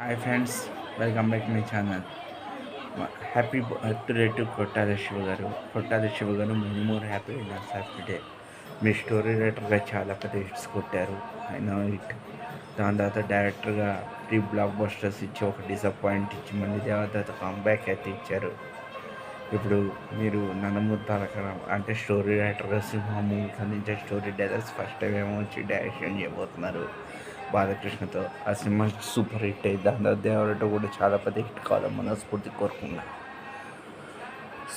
Hi friends, welcome back to my channel. Happy birthday to Kottala Shiva garu. Kottala Shiva garu many more happiness every day. Me story రైటర్గా చాలా పెద్ద hits కొట్టారు. I know it. దాని తర్వాత డైరెక్టర్గా 3 black busters ఇచ్చి ఒక disappoint ఇచ్చి మళ్ళీ దేవదత్త కంబ్యాక్ అయితే ఇచ్చారు. ఇప్పుడు మీరు నందమూరి తారక అంటే స్టోరీ రైటర్గా సింహ మూవీకి అందించే స్టోరీ డైరెక్టర్స్ ఫస్ట్ టైం ఏమో వచ్చి డైరెక్షన్ చేయబోతున్నారు బాలకృష్ణతో. ఆ సినిమా సూపర్ హిట్ అయ్యి దాని తర్వాత దేవరతో కూడా చాలా పెద్ద హిట్ కావాలని మనస్ఫూర్తి కోరుకున్నా.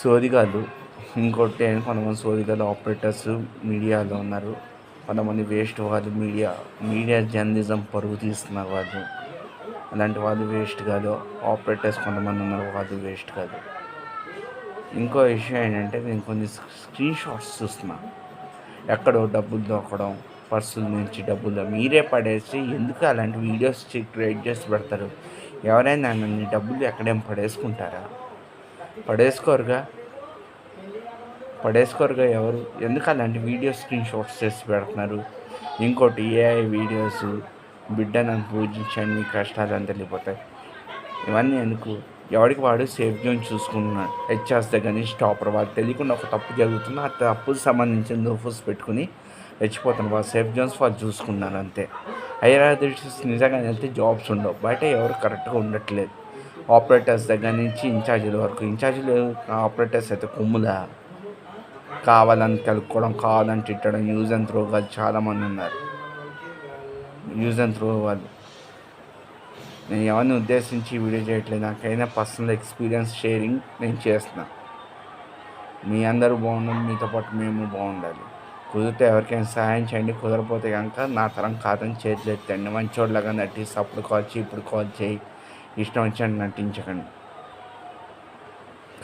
సోది కాదు, ఇంకోటి కొంతమంది సోదిగాలు ఆపరేటర్స్ మీడియాలో ఉన్నారు. కొంతమంది వేస్ట్ వాళ్ళు మీడియా జర్నలిజం పరుగు తీస్తున్నారు. వాళ్ళు అలాంటి వాళ్ళు వేస్ట్ కాదు. ఆపరేటర్స్ కొంతమంది ఉన్నారు, వాళ్ళు వేస్ట్ కాదు. ఇంకో విషయం ఏంటంటే నేను కొన్ని స్క్రీన్ షాట్స్ చూస్తున్నా. ఎక్కడో డబ్బులు దొక్కడం, పర్సుల నుంచి డబ్బులు మీరే పడేసి ఎందుకు అలాంటి వీడియోస్ క్రియేట్ చేసి పెడతారు? ఎవరైనా నన్ను డబ్బులు ఎక్కడేం పడేసుకుంటారా? పడేసుకోరుగా ఎవరు? ఎందుకు అలాంటి వీడియో స్క్రీన్ షాట్స్ చేసి పెడుతున్నారు? ఇంకోటి ఏఐ వీడియోస్, బిడ్డ నన్ను పూజించండి మీ కష్టాలు అంతా వెళ్ళిపోతాయి. ఇవన్నీ ఎందుకు? ఎవరికి వాడు సేఫ్ జోన్ చూసుకుంటున్నాడు. హెచ్ఆర్స్ దగ్గర నుంచి టాపర్ వాళ్ళు తెలియకుండా ఒక తప్పు జరుగుతున్నా ఆ తప్పుకు సంబంధించిన నోఫోస్ పెట్టుకుని రెచ్చిపోతున్నారు. వాళ్ళు సేఫ్ జోన్స్ వాళ్ళు చూసుకున్నారు అంతే. హైయర్ అథారిటీస్ నిజంగా వెళ్తే జాబ్స్ ఉండవు. బయట ఎవరు కరెక్ట్గా ఉండట్లేదు. ఆపరేటర్స్ దగ్గర నుంచి ఇన్ఛార్జీల వరకు. ఇన్ఛార్జీలు ఆపరేటర్స్ అయితే కొమ్ములా కావాలని కలుపుకోవడం, కావాలని తిట్టడం, యూజ్ అండ్ త్రో వాళ్ళు చాలామంది ఉన్నారు. యూజ్ అండ్ త్రో వాళ్ళు. నేను ఎవరిని ఉద్దేశించి వీడియో చేయట్లేదు. నాకైనా పర్సనల్ ఎక్స్పీరియన్స్ షేరింగ్ నేను చేస్తున్నాను. మీ అందరూ బాగుండాలి, మీతో పాటు మేము బాగుండాలి. కుదిరితే ఎవరికైనా సహాయం చేయండి. కుదరపోతే కనుక నా తరం కాదని చేతులు ఎత్తండి. మంచోళ్ళగా నటిస్తే అప్పుడు కాల్ చేయి, ఇప్పుడు కాల్ చేయి, ఇష్టం వచ్చినట్టు నటించకండి.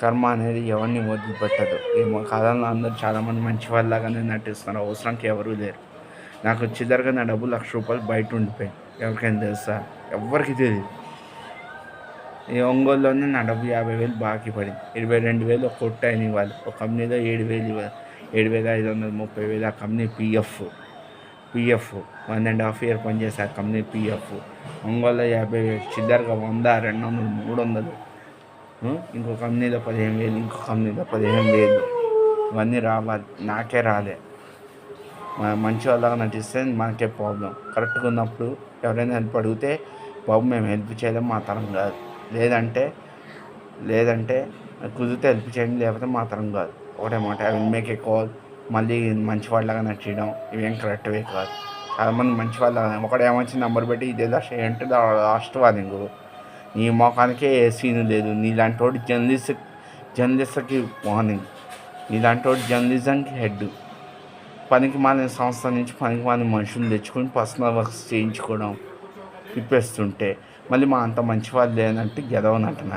కర్మ అనేది ఎవరిని వదిలిపెట్టదు. ఏమో కాదంలో అందరూ చాలామంది మంచి వాళ్ళలాగానే నటిస్తున్నారు. అవసరానికి ఎవరూ లేరు. నాకు చిల్లరగా నా డబ్బు ₹1,00,000 బయట ఉండిపోయింది. ఎవరికైనా తెలుసా? ఎవ్వరికి తెలియదు. ఈ ఒంగోలులోనే నా డబ్బు 50,000 బాకీ పడింది. 22,000 ఒక కొట్టయిన ఇవ్వాలి. ఒక కంపెనీలో 7,000 ఇవ్వాలి. 7,530,000 ఆ కంపెనీ పిఎఫ్ 1.5 ఇయర్ పనిచేసి ఆ కంపెనీ పిఎఫ్. ఒంగోలులో 50,000 చిల్లరగా 100, 200, 300. ఇంకో కంపెనీలో 15,000, ఇంకో కంపెనీలో 15,000. ఇవన్నీ రావాలి. నాకే రాలే. మంచి వాళ్ళగా నటిస్తే మనకే ప్రాబ్లం. కరెక్ట్గా ఉన్నప్పుడు ఎవరైనా హెల్ప్ అడిగితే బాబు మేము హెల్ప్ చేయలేము, మా తరం కాదు. లేదంటే కుదిరితే హెల్ప్ చేయండి, లేకపోతే మా తరం కాదు. ఒకటే మాట. I will make a call. మళ్ళీ మంచి వాళ్ళగా నచ్చడం ఇవేం కరెక్ట్వే కాదు. చాలామంది మంచి వాళ్ళ ఒకటి ఏమొచ్చి నెంబర్ పెట్టి ఇదే దశ అంటే లాస్ట్ వార్నింగ్. నీ మొఖానికే ఏ సీను లేదు. నీలాంటి వాడు జర్నలిస్ట్కి వార్నింగ్. నీలాంటి వాడు జర్నలిజంకి హెడ్. పనికి మాలిన సంస్థ నుంచి పనికి మాలిన మనుషులు తెచ్చుకొని పర్సనల్ వర్క్స్ చేయించుకోవడం తిప్పేస్తుంటే మళ్ళీ మా అంత మంచి వాళ్ళు లేనంటే ఎదవనటన.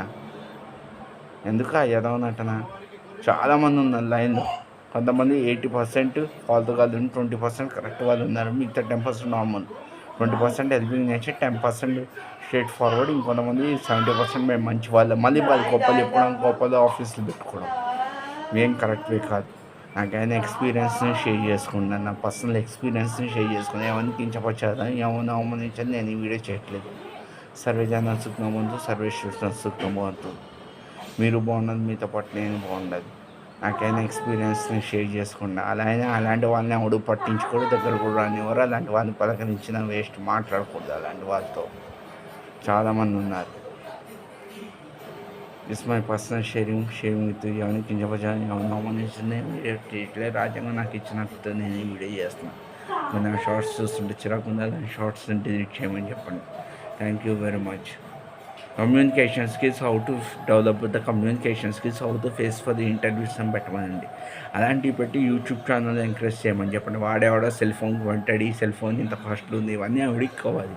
ఎందుకు ఆ ఎదవనటన? చాలామంది ఉన్నారు లైన్లో. కొంతమంది 80% ఫాల్తు వాళ్ళు, 20% కరెక్ట్ వాళ్ళు ఉన్నారు. మిగతా 10% normal. 20% helping nature, 10% straight forward. ఇంకొంతమంది 70% మేము మంచి వాళ్ళు. మళ్ళీ వాళ్ళు గొప్పలు చెప్పడం, గొప్పలు ఆఫీసులు పెట్టుకోవడం ఏం కరెక్ట్వే కాదు. నాకైనా ఎక్స్పీరియన్స్ని షేర్ చేసుకున్నాను. నా పర్సనల్ ఎక్స్పీరియన్స్ని షేర్ చేసుకున్నాను. ఎవరిని కించపరచాలని, ఎవరిని అవమానించాలని నేను ఈ వీడియో చేయట్లేదు. సర్వే జన సుఖనమంతు, సర్వేశ్వర సుఖనమంతు. మీరు బాగున్నది, మీతో పాటు నేను బాగుండాలి. నాకైనా ఎక్స్పీరియన్స్ని షేర్ చేసుకున్నా. అలాంటి వాళ్ళని ఎవడు పట్టించుకోడు, దగ్గర కూడా రానివ్వరు. అలాంటి వాళ్ళని పలకరించిన వేస్ట్, మాట్లాడకూడదు అలాంటి వాళ్ళతో. చాలామంది ఉన్నారు. It's my personal sharing with ఎవరిని కించపరచాలని, ఎవరిని అవమానించింది వీడియో రాజ్యాంగం నాకు ఇచ్చినట్టు నేను ఈ వీడియో చేస్తున్నాను. కొన్ని షార్ట్స్ చూస్తుంటే చిరాకు ఉంది. అలాంటి షార్ట్స్ డిలీట్ చేయమని చెప్పండి. Thank you very much. Communication skills, how to develop the communication skills, how to face for the interviews అని పెట్టమనండి. అలాంటివి పెట్టి యూట్యూబ్ ఛానల్ ఎంకరేజ్ చేయమని చెప్పండి. వాడేవాడో సెల్ ఫోన్ కొంటాడు, సెల్ ఫోన్ ఇంత కాస్ట్లు ఉంది, ఇవన్నీ అడిక్కోవాలి.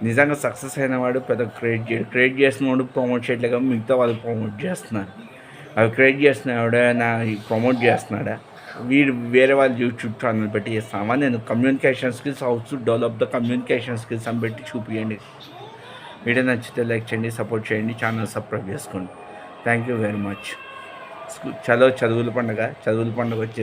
నిజంగా సక్సెస్ అయిన వాడు పెద్ద క్రియేట్ చేసిన వాడు ప్రమోట్ చేయట్లేక మిగతా వాళ్ళు ప్రమోట్ చేస్తున్నారు. అవి క్రియేట్ చేసిన ఎవడైనా ప్రమోట్ చేస్తున్నాడా? వేరే వాళ్ళు యూట్యూబ్ ఛానల్ పెట్టి చేస్తామా? నేను communication skills, how to develop the communication skills అని పెట్టి చూపించండి. వీడియో నచ్చితే లైక్ చేయండి, సపోర్ట్ చేయండి, ఛానల్ సబ్స్క్రైబ్ చేసుకోండి. Thank you very much. చదువుల పండుగ వచ్చేసి